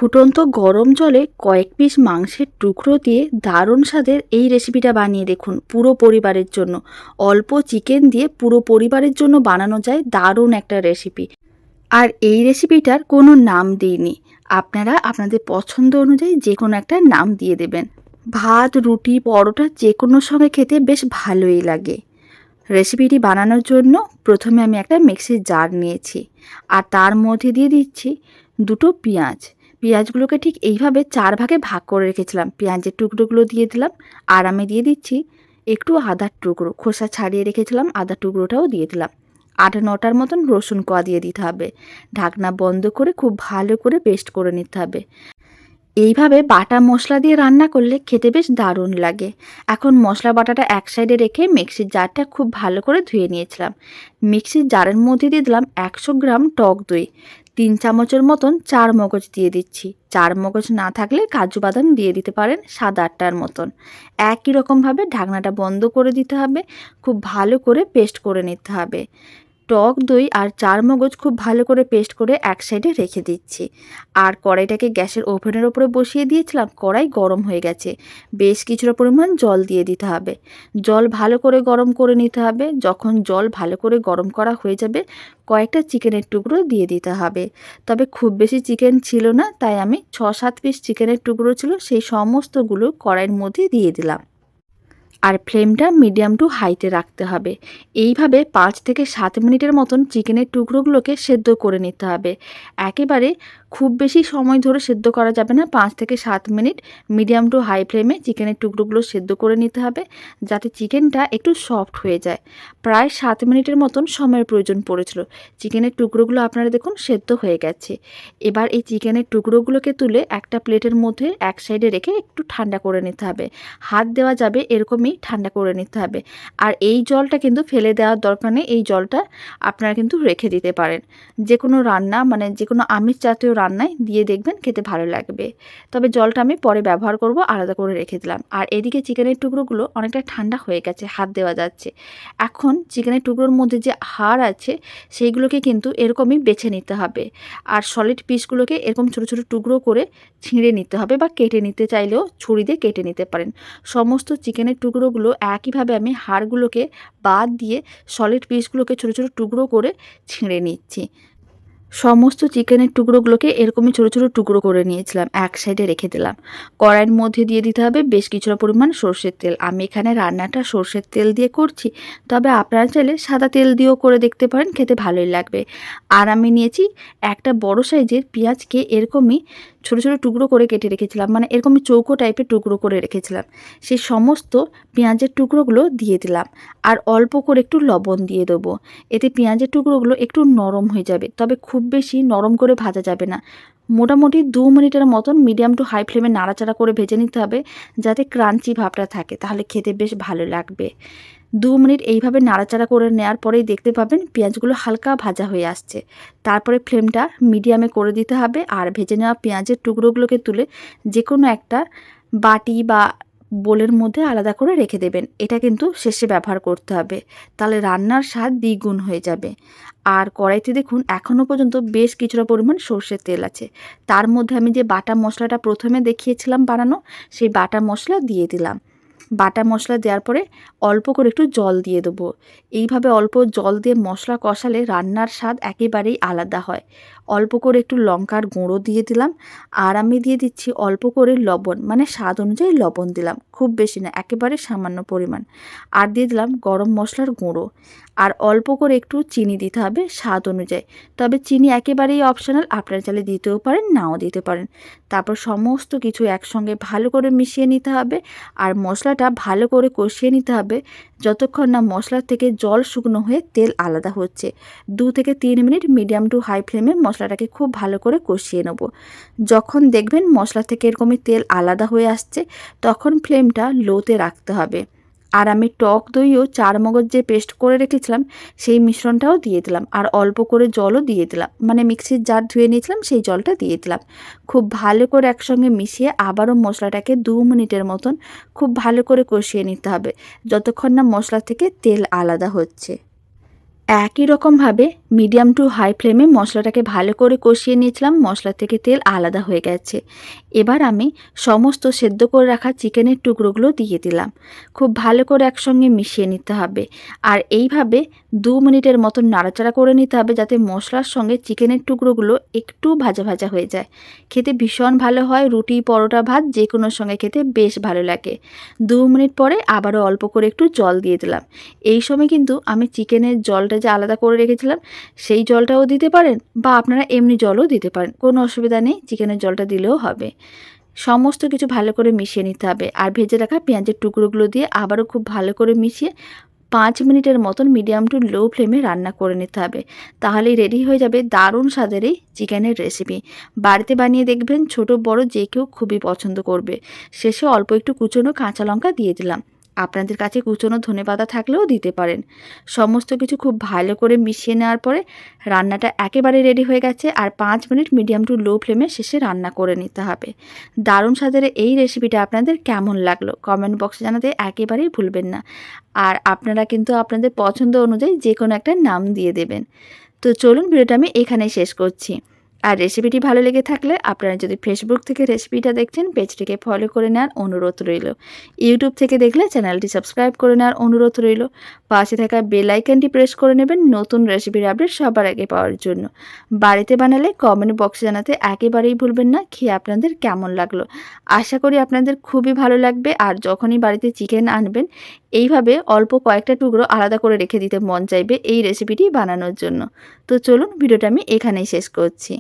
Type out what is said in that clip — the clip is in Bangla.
ফুটন্ত গরম জলে কয়েক পিস মাংসের টুকরো দিয়ে দারুণ স্বাদের এই রেসিপিটা বানিয়ে দেখুন। পুরো পরিবারের জন্য, অল্প চিকেন দিয়ে পুরো পরিবারের জন্য বানানো যায় দারুণ একটা রেসিপি। আর এই রেসিপিটার কোনো নাম দিইনি, আপনারা আপনাদের পছন্দ অনুযায়ী যে কোনো একটা নাম দিয়ে দেবেন। ভাত, রুটি, পরোটা যে কোনো সঙ্গে খেতে বেশ ভালোই লাগে। রেসিপিটি বানানোর জন্য প্রথমে আমি একটা মিক্সির জার নিয়েছি, আর তার মধ্যে দিয়ে দিচ্ছি দুটো পেঁয়াজ। পেঁয়াজগুলোকে ঠিক এইভাবে 4 ভাগে ভাগ করে রেখেছিলাম। পেঁয়াজের টুকরোগুলো দিয়ে দিলাম, আর আমি দিয়ে দিচ্ছি একটু আদার টুকরো, খোসা ছাড়িয়ে রেখেছিলাম, আদার টুকরোটাও দিয়ে দিলাম। 8-9টার মতন রসুন কোয়া দিয়ে দিতে হবে। ঢাকনা বন্ধ করে খুব ভালো করে পেস্ট করে নিতে হবে। এইভাবে বাটা মশলা দিয়ে রান্না করলে খেতে বেশ দারুণ লাগে। এখন মশলা বাটাটা এক সাইডে রেখে মিক্সির জারটা খুব ভালো করে ধুয়ে নিয়েছিলাম। মিক্সির জারের মধ্যে দিয়ে দিলাম 100 গ্রাম টক দই, 3 চামচের মতন চার মগজ দিয়ে দিচ্ছি। চার মগজ না থাকলে কাজু বাদাম দিয়ে দিতে পারেন 7-8টার মতন। একই রকমভাবে ঢাকনাটা বন্ধ করে দিতে হবে। খুব ভালো করে পেস্ট করে নিতে হবে। টক দই আর চার মগজ খুব ভালো করে পেস্ট করে এক সাইডে রেখে দিচ্ছি। আর কড়াইটাকে গ্যাসের ওভেনের ওপরে বসিয়ে দিয়েছিলাম। কড়াই গরম হয়ে গেছে, বেশ কিছুটা পরিমাণ জল দিয়ে দিতে হবে। জল ভালো করে গরম করে নিতে হবে। যখন জল ভালো করে গরম করা হয়ে যাবে, কয়েকটা চিকেনের টুকরো দিয়ে দিতে হবে। তবে খুব বেশি চিকেন ছিল না, তাই আমি 6-7 পিস চিকেনের টুকরো ছিল, সেই সমস্তগুলো কড়াইয়ের মধ্যে দিয়ে দিলাম। আর ফ্লেমটা মিডিয়াম টু হাইতে রাখতে হবে। এইভাবে 5 থেকে 7 মিনিটের মতন চিকেনের টুকরোগুলোকে সেদ্ধ করে নিতে হবে। একেবারে খুব বেশি সময় ধরে সেদ্ধ করা যাবে না। 5 থেকে 7 মিনিট মিডিয়াম টু হাই ফ্লেমে চিকেনের টুকরোগুলো সেদ্ধ করে নিতে হবে, যাতে চিকেনটা একটু সফট হয়ে যায়। প্রায় 7 মিনিটের মতন সময়ের প্রয়োজন পড়েছিল। চিকেনের টুকরোগুলো আপনারা দেখুন সেদ্ধ হয়ে গেছে। এবার এই চিকেনের টুকরোগুলোকে তুলে একটা প্লেটের মধ্যে এক সাইডে রেখে একটু ঠান্ডা করে নিতে হবে। হাত দেওয়া যাবে এরকমই ঠান্ডা করে নিতে হবে। আর এই জলটা কিন্তু ফেলে দেওয়ার দরকার নেই। এই জলটা আপনারা কিন্তু রেখে দিতে পারেন। যে কোনো রান্না, মানে যে কোনো আমিষ জাতীয় রান্নায় দিয়ে দেখবেন, খেতে ভালো লাগবে। তবে জলটা আমি পরে ব্যবহার করব, আলাদা করে রেখে দিলাম। আর এদিকে চিকেনের টুকরোগুলো অনেকটা ঠান্ডা হয়ে গেছে, হাত দেওয়া যাচ্ছে। এখন চিকেনের টুকরোর মধ্যে যে হাড় আছে সেইগুলোকে কিন্তু এরকমই বেছে নিতে হবে। আর সলিড পিসগুলোকে এরকম ছোটো ছোটো টুকরো করে ছিঁড়ে নিতে হবে, বা কেটে নিতে চাইলেও ছুরি দিয়ে কেটে নিতে পারেন। সমস্ত চিকেনের টুকরোগুলো একইভাবে আমি হাড়গুলোকে বাদ দিয়ে সলিড পিসগুলোকে ছোটো ছোটো টুকরো করে ছিঁড়ে নিচ্ছি। সমস্ত চিকেনের টুকরোগুলোকে এরকমই ছোটো ছোটো টুকরো করে নিয়েছিলাম, এক সাইডে রেখে দিলাম। কড়াইয়ের মধ্যে দিয়ে দিতে হবে বেশ কিছুটা পরিমাণ সর্ষের তেল। আমি এখানে রান্নাটা সর্ষের তেল দিয়ে করছি, তবে আপনারা চাইলে সাদা তেল দিয়েও করে দেখতে পারেন, খেতে ভালোই লাগবে। আর আমি নিয়েছি একটা বড় সাইজের পেঁয়াজকে এরকমই ছোটো ছোটো টুকরো করে কেটে রেখেছিলাম, মানে এরকমই চৌকো টাইপের টুকরো করে রেখেছিলাম। সেই সমস্ত পেঁয়াজের টুকরোগুলো দিয়ে দিলাম, আর অল্প করে একটু লবণ দিয়ে দেবো। এতে পেঁয়াজের টুকরোগুলো একটু নরম হয়ে যাবে, তবে খুব বেশি নরম করে ভাজা যাবে না। মোটামুটি 2 মিনিটের মতন মিডিয়াম টু হাই ফ্লেমে নাড়াচাড়া করে ভেজে নিতে হবে, যাতে ক্রাঞ্চি ভাবটা থাকে, তাহলে খেতে বেশ ভালো লাগবে। 2 মিনিট এইভাবে নাড়াচাড়া করে নেওয়ার পরেই দেখতে পাবেন পেঁয়াজগুলো হালকা ভাজা হয়ে আসছে। তারপরে ফ্লেমটা মিডিয়ামে করে দিতে হবে, আর ভেজে নেওয়া পেঁয়াজের টুকরোগুলোকে তুলে যে কোনো একটা বাটি বা বোলের মধ্যে আলাদা করে রেখে দেবেন। এটা কিন্তু শেষে ব্যবহার করতে হবে, তাহলে রান্নার স্বাদ দ্বিগুণ হয়ে যাবে। আর কড়াইতে দেখুন এখনও পর্যন্ত বেশ কিছুটা পরিমাণ সর্ষের তেল আছে। তার মধ্যে আমি যে বাটা মশলাটা প্রথমে দেখিয়েছিলাম বানানো, সেই বাটা মশলা দিয়ে দিলাম। বাটা মশলা দেওয়ার পরে অল্প করে একটু জল দিয়ে দেবো। এইভাবে অল্প জল দিয়ে মশলা কষালে রান্নার স্বাদ একেবারেই আলাদা হয়। অল্প করে একটু লঙ্কার গুঁড়ো দিয়ে দিলাম, আর আমি দিয়ে দিচ্ছি অল্প করে লবণ, মানে স্বাদ অনুযায়ী লবণ দিলাম, খুব বেশি না, একেবারে সামান্য পরিমাণ। আর দিয়ে দিলাম গরম মশলার গুঁড়ো, আর অল্প করে একটু চিনি দিতে হবে স্বাদ অনুযায়ী। তবে চিনি একেবারেই অপশনাল, আপনারা চাইলে দিতেও পারেন, নাও দিতে পারেন। তারপর সমস্ত কিছু একসঙ্গে ভালো করে মিশিয়ে নিতে হবে, আর মশলাটা ভালো করে কষিয়ে নিতে হবে যতক্ষণ না মশলা থেকে জল শুকনো হয়ে তেল আলাদা হচ্ছে। 2 থেকে 3 মিনিট মিডিয়াম টু হাই ফ্লেমে মশলাটাকে খুব ভালো করে কষিয়ে নেব। যখন দেখবেন মশলা থেকে এরকমই তেল আলাদা হয়ে আসছে, তখন ফ্লেমটা লোতে রাখতে হবে। আর আমি টক দই ও চার মগজ যে পেস্ট করে রেখেছিলাম সেই মিশ্রণটাও দিয়ে দিলাম, আর অল্প করে জলও দিয়ে দিলাম, মানে মিক্সির জার ধুয়ে নিয়েছিলাম সেই জলটা দিয়ে দিলাম। খুব ভালো করে একসঙ্গে মিশিয়ে আবারও মশলাটাকে 2 মিনিটের মতন খুব ভালো করে কষিয়ে নিতে হবে, যতক্ষণ না মশলা থেকে তেল আলাদা হচ্ছে। একই রকমভাবে মিডিয়াম টু হাই ফ্লেমে মশলাটাকে ভালো করে কষিয়ে নিয়েছিলাম। মশলা থেকে তেল আলাদা হয়ে গেছে। এবার আমি সমস্ত সেদ্ধ করে রাখা চিকেনের টুকরোগুলো দিয়ে দিলাম। খুব ভালো করে একসঙ্গে মিশিয়ে নিতে হবে। আর এইভাবে 2 মিনিটের মতন নাড়াচাড়া করে নিতে হবে, যাতে মশলার সঙ্গে চিকেনের টুকরোগুলো একটু ভাজা ভাজা হয়ে যায়। খেতে ভীষণ ভালো হয়, রুটি, পরোটা, ভাত যে কোনোর সঙ্গে খেতে বেশ ভালো লাগে। 2 মিনিট পরে আবারও অল্প করে একটু জল দিয়ে দিলাম। এই সময় কিন্তু আমি চিকেনের জলটা যে আলাদা করে রেখেছিলাম সেই জলটাও দিতে পারেন, বা আপনারা এমনি জলও দিতে পারেন, কোনো অসুবিধা নেই, চিকেনের জলটা দিলেও হবে। সমস্ত কিছু ভালো করে মিশিয়ে নিতে হবে। আর ভেজে রাখা পেঁয়াজের টুকরোগুলো দিয়ে আবারও খুব ভালো করে মিশিয়ে 5 মিনিটের মতন মিডিয়াম টু লো ফ্লেমে রান্না করে নিতে হবে। তাহলেই রেডি হয়ে যাবে দারুণ স্বাদের এই চিকেনের রেসিপি। বাড়িতে বানিয়ে দেখবেন, ছোট বড় যে কেউ খুবই পছন্দ করবে। শেষে অল্প একটু কুচনো কাঁচা লঙ্কা দিয়ে দিলাম। আপনাদের কাছে কুচনো ধনেপাতা থাকলেও দিতে পারেন। সমস্ত কিছু খুব ভালো করে মিশিয়ে নেওয়ার পরে রান্নাটা একেবারে রেডি হয়ে গেছে। আর 5 মিনিট মিডিয়াম টু লো ফ্লেমে শেষে রান্না করে নিতে হবে। দারুণ স্বাদের এই রেসিপিটা আপনাদের কেমন লাগলো কমেন্ট বক্সে জানাতে একেবারেই ভুলবেন না। আর আপনারা কিন্তু আপনাদের পছন্দ অনুযায়ী যে কোনো একটা নাম দিয়ে দেবেন। তো চলুন, ভিডিওটা আমি এখানেই শেষ করছি। আর রেসিপিটি ভালো লেগে থাকলে আপনারা যদি ফেসবুক থেকে রেসিপিটা দেখছেন, পেজটিকে ফলো করে নেওয়ার অনুরোধ রইল। ইউটিউব থেকে দেখলে চ্যানেলটি সাবস্ক্রাইব করে নেওয়ার অনুরোধ রইল। পাশে থাকা বেল আইকনটি প্রেস করে নেবেন নতুন রেসিপির আপডেট সবার আগে পাওয়ার জন্য। বাড়িতে বানালে কমেন্ট বক্সে জানাতে একেবারেই ভুলবেন না খেয়ে আপনাদের কেমন লাগলো। আশা করি আপনাদের খুবই ভালো লাগবে। আর যখনই বাড়িতে চিকেন আনবেন, এইভাবে অল্প কয়েকটা টুকরো আলাদা করে রেখে দিতে মন চাইবে এই রেসিপিটি বানানোর জন্য। তো চলুন, ভিডিওটা আমি এখানেই শেষ করছি।